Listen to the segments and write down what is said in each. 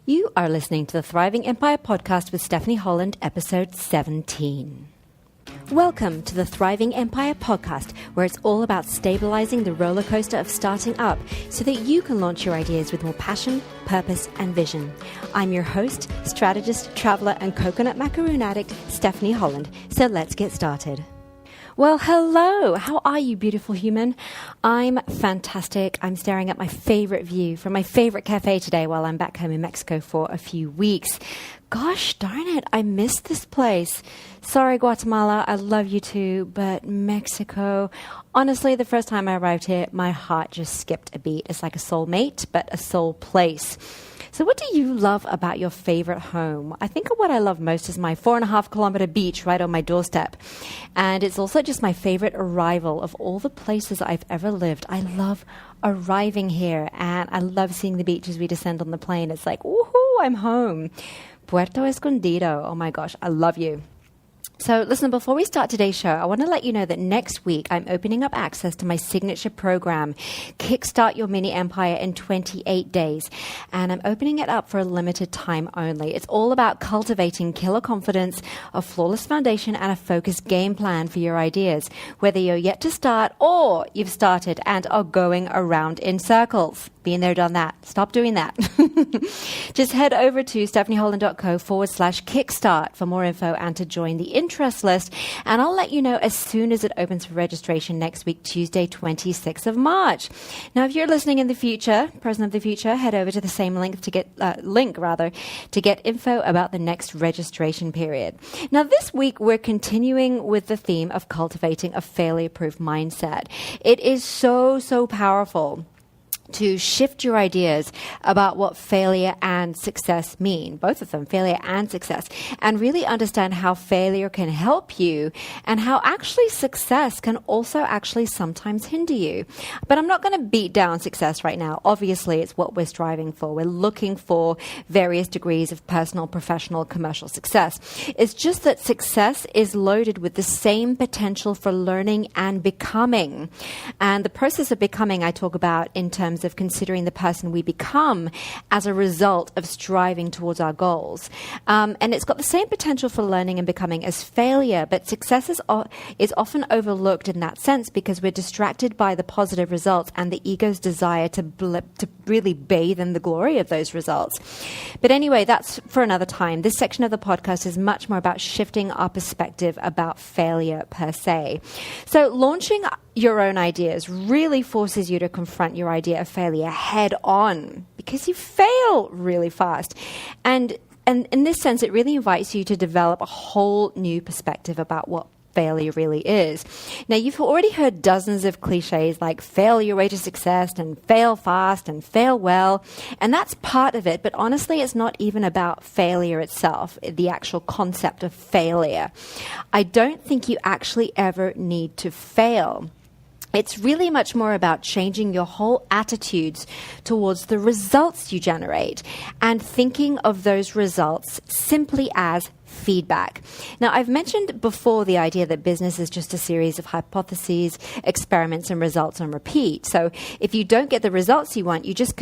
You are listening to the Thriving Empire podcast with Stephanie Holland, episode 17. Welcome to the Thriving Empire podcast, where it's all about stabilizing the roller coaster of starting up so that you can launch your ideas with more passion, purpose, and vision. I'm your host, strategist, traveler, and coconut macaroon addict, Stephanie Holland. So let's get started. Well, hello. How are you, beautiful human? I'm fantastic. I'm staring at my favorite view from my favorite cafe today while I'm back home in Mexico for a few weeks. Gosh darn it, I missed this place. Sorry, Guatemala, I love you too, but Mexico, honestly, the first time I arrived here, my heart just skipped a beat. It's like a soulmate, but a soul place. So what do you love about your favorite home? I think what I love most is my 4.5-kilometer beach right on my doorstep. And it's also just my favorite arrival of all the places I've ever lived. I love arriving here, and I love seeing the beach as we descend on the plane. It's like, woohoo, I'm home. Puerto Escondido. Oh my gosh, I love you. So listen, before we start today's show, I want to let you know that next week I'm opening up access to my signature program, Kickstart Your Mini Empire in 28 Days. And I'm opening it up for a limited time only. It's all about cultivating killer confidence, a flawless foundation, and a focused game plan for your ideas, whether you're yet to start or you've started and are going around in circles. Been there, done that. Stop doing that. Just head over to stephanieholland.co/kickstart for more info and to join the interest list. And I'll let you know as soon as it opens for registration next week, Tuesday, 26th of March. Now, if you're listening in the future, person of the future, head over to the same link to get info about the next registration period. Now, this week, we're continuing with the theme of cultivating a failure-proof mindset. It is so powerful to shift your ideas about what failure and success mean, both of them, failure and success, and really understand how failure can help you and how actually success can also actually sometimes hinder you. But I'm not going to beat down success right now. Obviously, it's what we're striving for. We're looking for various degrees of personal, professional, commercial success. It's just that success is loaded with the same potential for learning and becoming. And the process of becoming I talk about in terms of considering the person we become as a result of striving towards our goals. And it's got the same potential for learning and becoming as failure, but success is often overlooked in that sense because we're distracted by the positive results and the ego's desire to really bathe in the glory of those results. But anyway, that's for another time. This section of the podcast is much more about shifting our perspective about failure per se. So launching your own ideas really forces you to confront your idea of failure head on because you fail really fast. And in this sense, it really invites you to develop a whole new perspective about what failure really is. Now, you've already heard dozens of cliches like fail your way to success and fail fast and fail well. And that's part of it. But honestly, it's not even about failure itself, the actual concept of failure. I don't think you actually ever need to fail. It's really much more about changing your whole attitudes towards the results you generate and thinking of those results simply as feedback. Now, I've mentioned before the idea that business is just a series of hypotheses, experiments, and results on repeat. So if you don't get the results you want, you just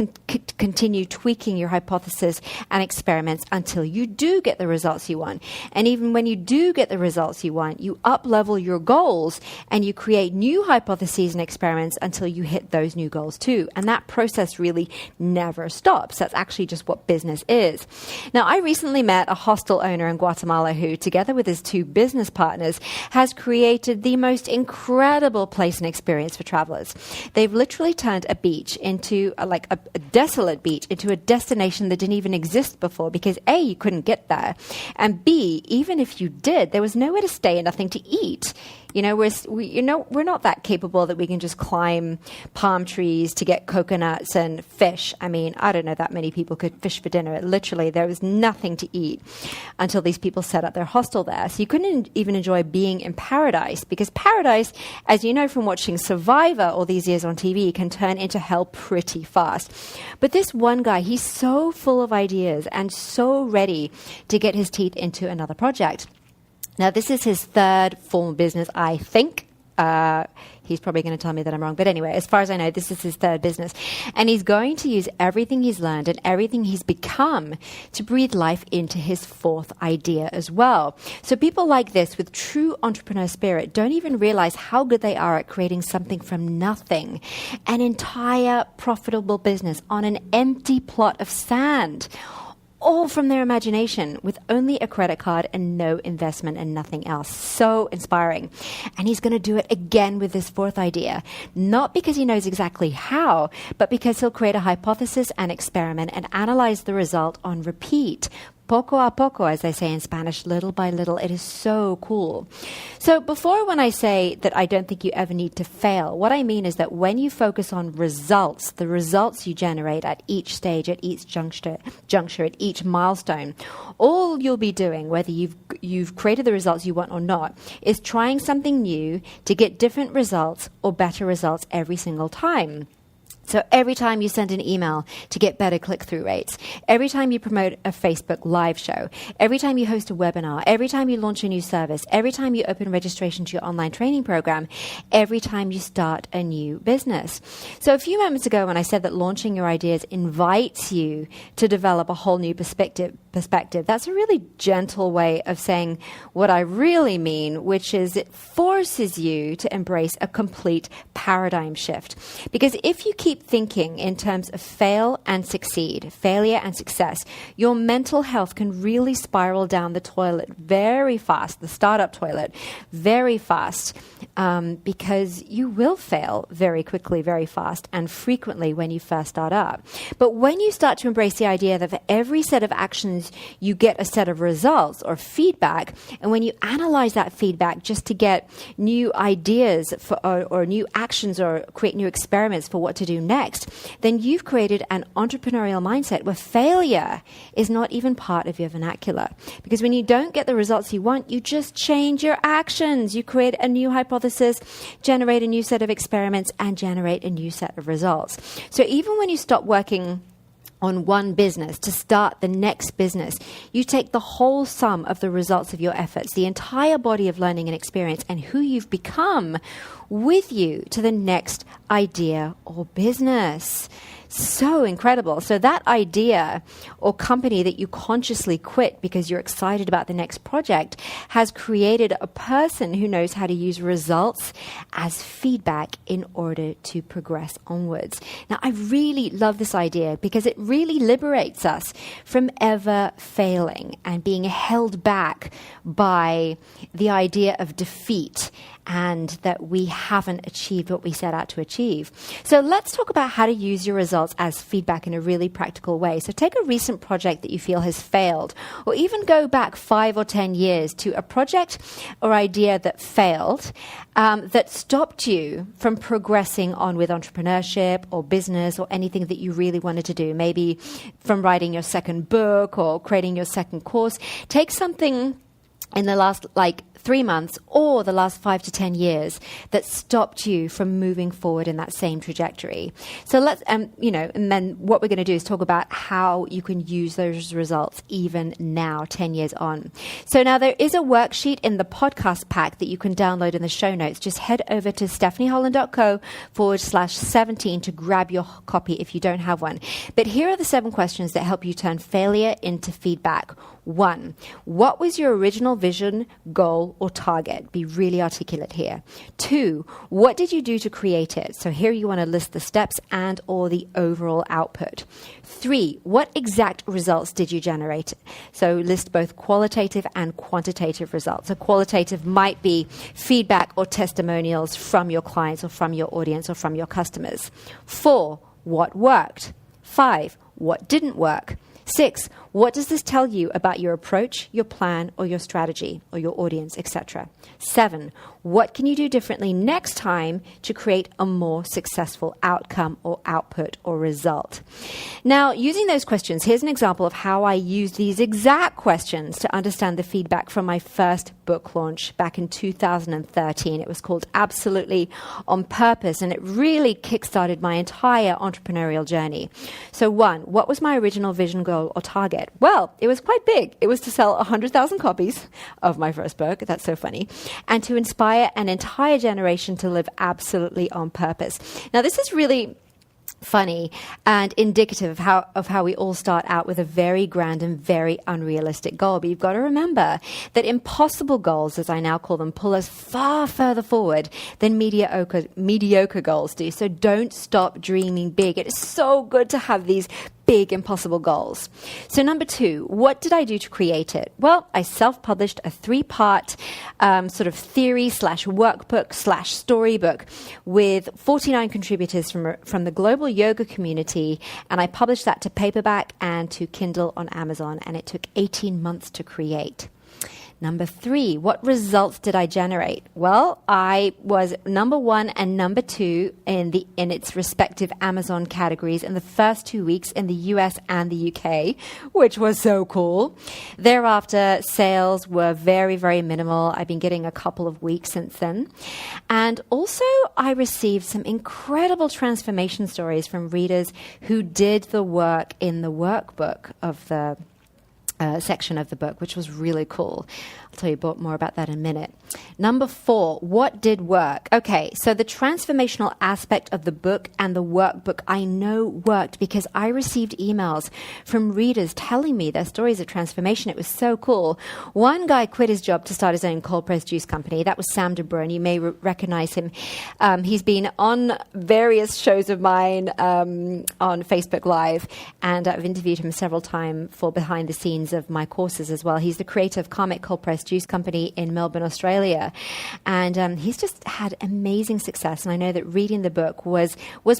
continue tweaking your hypothesis and experiments until you do get the results you want. And even when you do get the results you want, you up-level your goals and you create new hypotheses and experiments until you hit those new goals too. And that process really never stops. That's actually just what business is. Now, I recently met a hostel owner in Guatemala who, together with his two business partners, has created the most incredible place and experience for travelers. They've literally turned a beach into a desolate beach into a destination that didn't even exist before because A, you couldn't get there, and B, even if you did, there was nowhere to stay and nothing to eat. You know, we're not that capable that we can just climb palm trees to get coconuts and fish. I mean, I don't know that many people could fish for dinner. Literally, there was nothing to eat until these people set up their hostel there. So you couldn't even enjoy being in paradise because paradise, as you know from watching Survivor all these years on TV, can turn into hell pretty fast. But this one guy, he's so full of ideas and so ready to get his teeth into another project. Now, this is his third formal business, I think. He's probably going to tell me that I'm wrong. But anyway, as far as I know, this is his third business. And he's going to use everything he's learned and everything he's become to breathe life into his fourth idea as well. So people like this with true entrepreneur spirit don't even realize how good they are at creating something from nothing, an entire profitable business on an empty plot of sand, all from their imagination with only a credit card and no investment and nothing else. So inspiring. And he's going to do it again with this fourth idea, not because he knows exactly how, but because he'll create a hypothesis and experiment and analyze the result on repeat. Poco a poco, as they say in Spanish, little by little. It is so cool. So before, when I say that I don't think you ever need to fail, what I mean is that when you focus on results, the results you generate at each stage, at each juncture, at each milestone, all you'll be doing, whether you've created the results you want or not, is trying something new to get different results or better results every single time. So every time you send an email to get better click-through rates, every time you promote a Facebook live show, every time you host a webinar, every time you launch a new service, every time you open registration to your online training program, every time you start a new business. So a few moments ago when I said that launching your ideas invites you to develop a whole new perspective, that's a really gentle way of saying what I really mean, which is it forces you to embrace a complete paradigm shift. Because if you keep thinking in terms of failure and success, your mental health can really spiral down the toilet very fast, the startup toilet, very fast, because you will fail very quickly, very fast, and frequently when you first start up. But when you start to embrace the idea that for every set of actions, you get a set of results or feedback, and when you analyze that feedback just to get new ideas or new actions or create new experiments for what to do next, then you've created an entrepreneurial mindset where failure is not even part of your vernacular. Because when you don't get the results you want, you just change your actions. You create a new hypothesis, generate a new set of experiments, and generate a new set of results. So even when you stop working on one business to start the next business, you take the whole sum of the results of your efforts, the entire body of learning and experience, and who you've become with you to the next idea or business. So incredible. So that idea or company that you consciously quit because you're excited about the next project has created a person who knows how to use results as feedback in order to progress onwards. Now, I really love this idea because it really liberates us from ever failing and being held back by the idea of defeat and that we haven't achieved what we set out to achieve. So let's talk about how to use your results as feedback in a really practical way. So take a recent project that you feel has failed, or even go back 5 or 10 years to a project or idea that failed, that stopped you from progressing on with entrepreneurship or business or anything that you really wanted to do. Maybe from writing your second book or creating your second course. Take something in the last 3 months or the last 5 to 10 years that stopped you from moving forward in that same trajectory. So let's, and then what we're going to do is talk about how you can use those results even now, 10 years on. So now there is a worksheet in the podcast pack that you can download in the show notes. Just head over to stephanieholland.co/17 to grab your copy if you don't have one. But here are the 7 questions that help you turn failure into feedback. 1, what was your original vision, goal, or target? Be really articulate here. 2, what did you do to create it? So here you want to list the steps and or the overall output. 3, what exact results did you generate? So list both qualitative and quantitative results. So qualitative might be feedback or testimonials from your clients or from your audience or from your customers. 4, what worked? 5, what didn't work? 6, what does this tell you about your approach, your plan, or your strategy, or your audience, etc.? 7, what can you do differently next time to create a more successful outcome or output or result? Now, using those questions, here's an example of how I used these exact questions to understand the feedback from my first book launch back in 2013. It was called Absolutely on Purpose, and it really kickstarted my entire entrepreneurial journey. So 1, what was my original vision, goal, or target? it? Well, it was quite big. It was to sell 100,000 copies of my first book. That's so funny. And to inspire an entire generation to live absolutely on purpose. Now, this is really funny and indicative of how we all start out with a very grand and very unrealistic goal. But you've got to remember that impossible goals, as I now call them, pull us far further forward than mediocre goals do. So don't stop dreaming big. It is so good to have these big, impossible goals. So number 2, what did I do to create it? Well, I self-published a 3-part sort of theory/workbook/storybook with 49 contributors from the global yoga community, and I published that to paperback and to Kindle on Amazon, and it took 18 months to create. Number 3, what results did I generate? Well, I was number 1 and number 2 in its respective Amazon categories in the first 2 weeks in the US and the UK, which was so cool. Thereafter, sales were very, very minimal. I've been getting a couple of weeks since then. And also, I received some incredible transformation stories from readers who did the work in the workbook of the section of the book, which was really cool. I'll tell you more about that in a minute. Number 4, what did work? Okay, so the transformational aspect of the book and the workbook I know worked because I received emails from readers telling me their stories of transformation. It was so cool. One guy quit his job to start his own cold pressed juice company. That was Sam DeBrun. You may recognize him. He's been on various shows of mine on Facebook Live, and I've interviewed him several times for behind the scenes of my courses as well. He's the creator of Karmic Cold Pressed Juice Company in Melbourne, Australia. And he's just had amazing success. And I know that reading the book was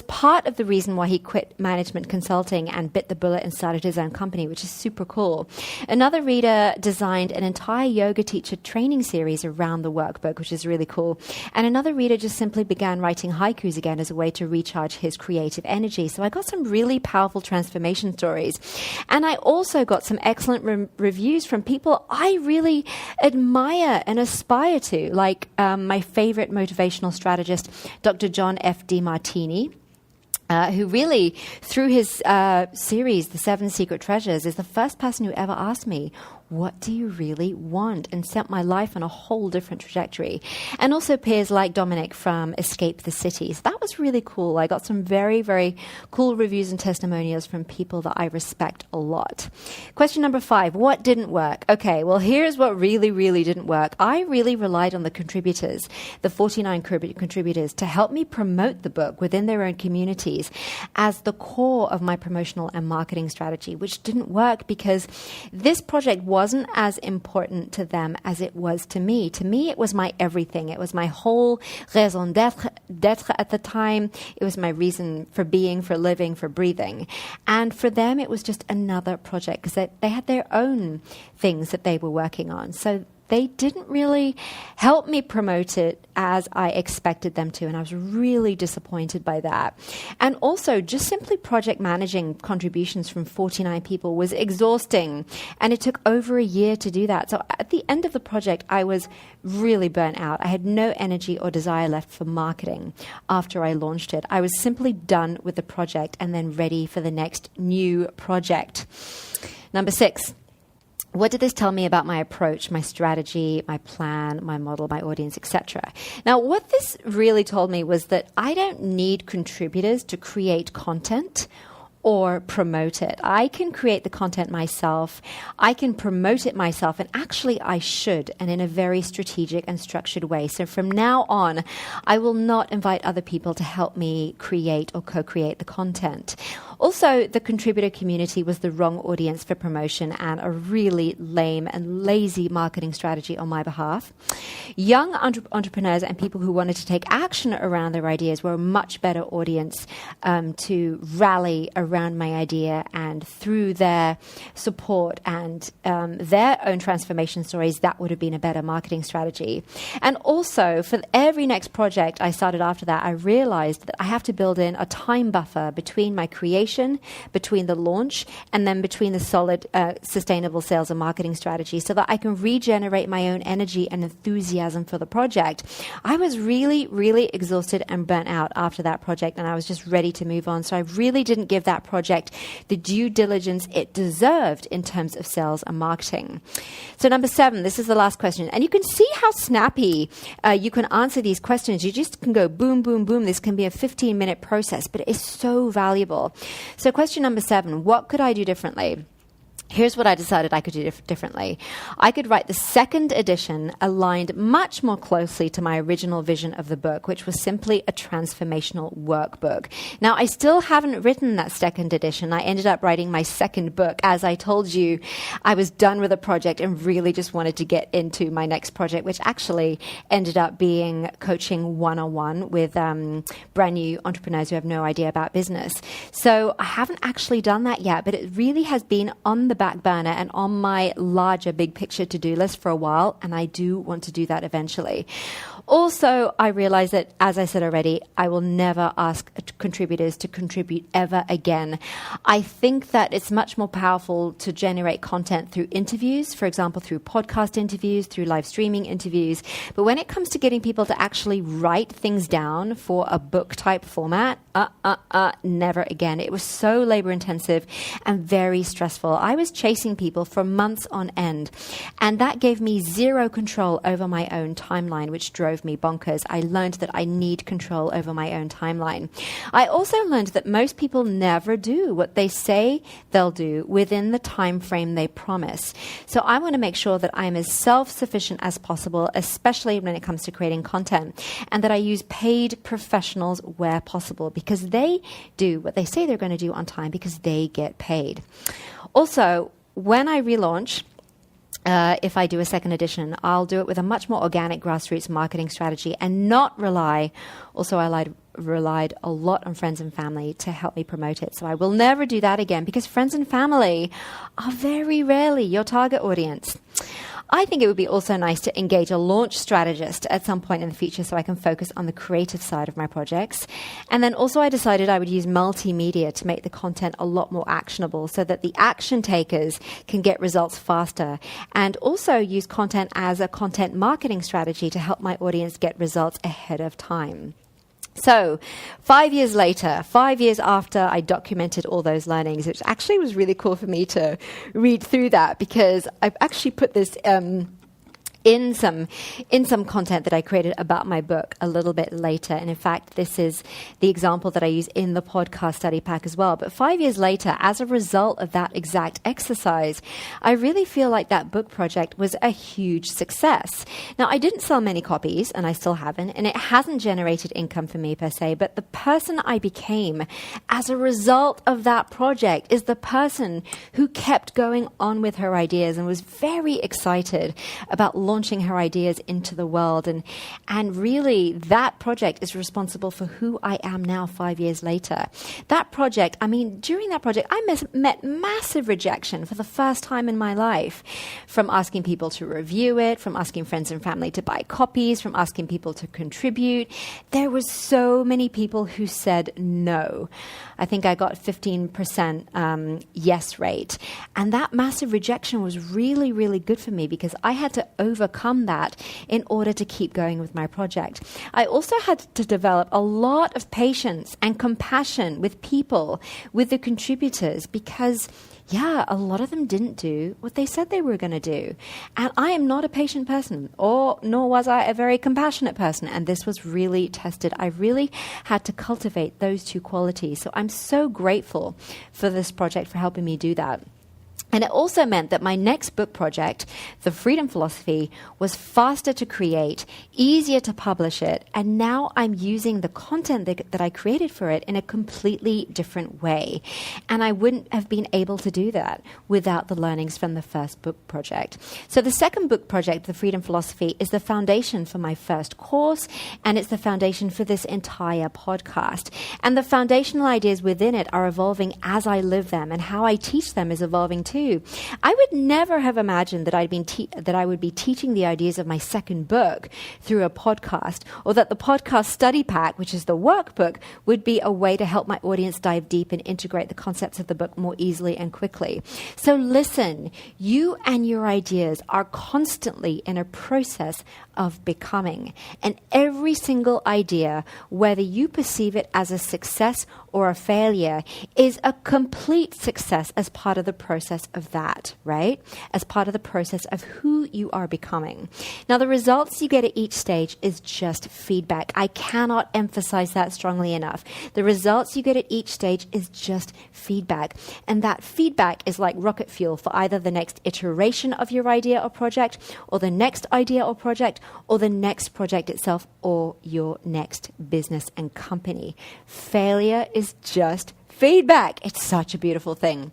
part of the reason why he quit management consulting and bit the bullet and started his own company, which is super cool. Another reader designed an entire yoga teacher training series around the workbook, which is really cool. And another reader just simply began writing haikus again as a way to recharge his creative energy. So I got some really powerful transformation stories. And I also got some excellent reviews from people I really admire and aspire to, like my favorite motivational strategist, Dr. John F. DeMartini, who really, through his series, The 7 Secret Treasures, is the first person who ever asked me, what do you really want? And set my life on a whole different trajectory. And also peers like Dominic from Escape the City. So that was really cool. I got some very, very cool reviews and testimonials from people that I respect a lot. Question number 5, what didn't work? Okay, well, here's what really, really didn't work. I really relied on the contributors, the 49 contributors, to help me promote the book within their own communities as the core of my promotional and marketing strategy, which didn't work because this project wasn't as important to them as it was to me. To me, it was my everything. It was my whole raison d'être at the time. It was my reason for being, for living, for breathing. And for them, it was just another project because they had their own things that they were working on. So they didn't really help me promote it as I expected them to, and I was really disappointed by that. And also, just simply project managing contributions from 49 people was exhausting, and it took over a year to do that. So at the end of the project, I was really burnt out. I had no energy or desire left for marketing after I launched it. I was simply done with the project and then ready for the next new project. Number 6. What did this tell me about my approach, my strategy, my plan, my model, my audience, etc.? Now, what this really told me was that I don't need contributors to create content or promote it. I can create the content myself. I can promote it myself, and actually I should, and in a very strategic and structured way. So from now on, I will not invite other people to help me create or co-create the content. Also, the contributor community was the wrong audience for promotion and a really lame and lazy marketing strategy on my behalf. Young entrepreneurs and people who wanted to take action around their ideas were a much better audience to rally around my idea, and through their support and their own transformation stories, that would have been a better marketing strategy. And also, for every next project I started after that, I realized that I have to build in a time buffer between my creation registration, between the launch, and then between the solid, sustainable sales and marketing strategy so that I can regenerate my own energy and enthusiasm for the project. I was really, really exhausted and burnt out after that project, and I was just ready to move on. So I really didn't give that project the due diligence it deserved in terms of sales and marketing. So number 7, this is the last question. And you can see how snappy you can answer these questions. You just can go boom, boom, boom. This can be a 15-minute process, but it is so valuable. So question number 7, what could I do differently? Here's what I decided I could do differently. I could write the second edition aligned much more closely to my original vision of the book, which was simply a transformational workbook. Now, I still haven't written that second edition. I ended up writing my second book. As I told you, I was done with a project and really just wanted to get into my next project, which actually ended up being coaching one-on-one with brand new entrepreneurs who have no idea about business. So I haven't actually done that yet, but it really has been on the back burner and on my larger big picture to-do list for a while, and I do want to do that eventually. Also, I realize that, as I said already, I will never ask contributors to contribute ever again. I think that it's much more powerful to generate content through interviews, for example, through podcast interviews, through live streaming interviews. But when it comes to getting people to actually write things down for a book type format, never again. It was so labor intensive and very stressful. I was chasing people for months on end, and that gave me zero control over my own timeline, which drove me bonkers. I learned that I need control over my own timeline. I also learned that most people never do what they say they'll do within the time frame they promise. So I want to make sure that I'm as self-sufficient as possible, especially when it comes to creating content, and that I use paid professionals where possible, because they do what they say they're going to do on time because they get paid. Also, when I relaunch, if I do a second edition, I'll do it with a much more organic grassroots marketing strategy and not rely, also I relied a lot on friends and family to help me promote it. So I will never do that again because friends and family are very rarely your target audience. I think it would be also nice to engage a launch strategist at some point in the future so I can focus on the creative side of my projects. And then also I decided I would use multimedia to make the content a lot more actionable so that the action takers can get results faster, and also use content as a content marketing strategy to help my audience get results ahead of time. So 5 years later, 5 years after I documented all those learnings, which actually was really cool for me to read through that, because I've actually put this in some content that I created about my book a little bit later. And in fact, this is the example that I use in the podcast study pack as well. But 5 years later, as a result of that exact exercise, I really feel like that book project was a huge success. Now, I didn't sell many copies, and I still haven't, and it hasn't generated income for me per se, but the person I became as a result of that project is the person who kept going on with her ideas and was very excited about launching her ideas into the world. And really, that project is responsible for who I am now 5 years later. That project, during that project, I met massive rejection for the first time in my life, from asking people to review it, from asking friends and family to buy copies, from asking people to contribute. There were so many people who said no. I think I got 15% yes rate. And that massive rejection was really, really good for me because I had to overcome that in order to keep going with my project. I also had to develop a lot of patience and compassion with people, with the contributors, because a lot of them didn't do what they said they were going to do. And I am not a patient person, nor was I a very compassionate person. And this was really tested. I really had to cultivate those two qualities. So I'm so grateful for this project for helping me do that. And it also meant that my next book project, The Freedom Philosophy, was faster to create, easier to publish it, and now I'm using the content that I created for it in a completely different way. And I wouldn't have been able to do that without the learnings from the first book project. So the second book project, The Freedom Philosophy, is the foundation for my first course, and it's the foundation for this entire podcast. And the foundational ideas within it are evolving as I live them, and how I teach them is evolving too. too. I would never have imagined that I would be teaching the ideas of my second book through a podcast, or that the podcast study pack, which is the workbook, would be a way to help my audience dive deep and integrate the concepts of the book more easily and quickly. So listen, you and your ideas are constantly in a process of becoming. And every single idea, whether you perceive it as a success or a failure, is a complete success as part of the process of that, right? As part of the process of who you are becoming. Now, the results you get at each stage is just feedback. I cannot emphasize that strongly enough. The results you get at each stage is just feedback. And that feedback is like rocket fuel for either the next iteration of your idea or project, or the next idea or project, or the next project itself, or your next business and company. Failure is just feedback. It's such a beautiful thing.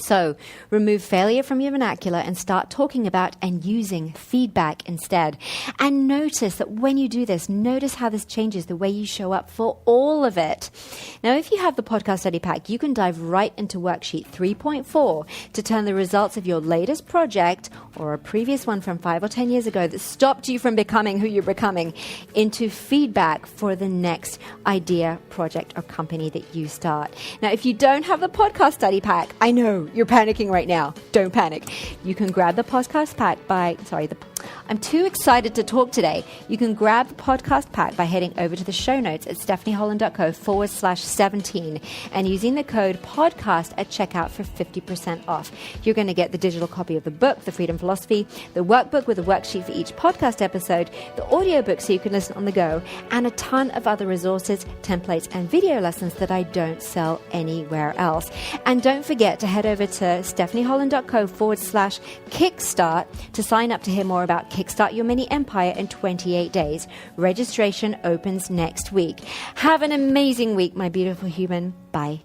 So remove failure from your vernacular and start talking about and using feedback instead. And notice that when you do this, notice how this changes the way you show up for all of it. Now, if you have the podcast study pack, you can dive right into worksheet 3.4 to turn the results of your latest project or a previous one from 5 or 10 years ago that stopped you from becoming who you're becoming into feedback for the next idea, project, or company that you start. Now, if you don't have the podcast study pack, I know you're panicking right now. Don't panic. You can grab the podcast pack I'm too excited to talk today. You can grab the podcast pack by heading over to the show notes at stephanieholland.co/17 and using the code podcast at checkout for 50% off. You're going to get the digital copy of the book, The Freedom Philosophy, the workbook with a worksheet for each podcast episode, the audiobook so you can listen on the go, and a ton of other resources, templates, and video lessons that I don't sell anywhere else. And don't forget to head over to stephanieholland.co/kickstart to sign up to hear more about Kickstart Your Mini Empire in 28 days. Registration opens next week. Have an amazing week, my beautiful human. Bye.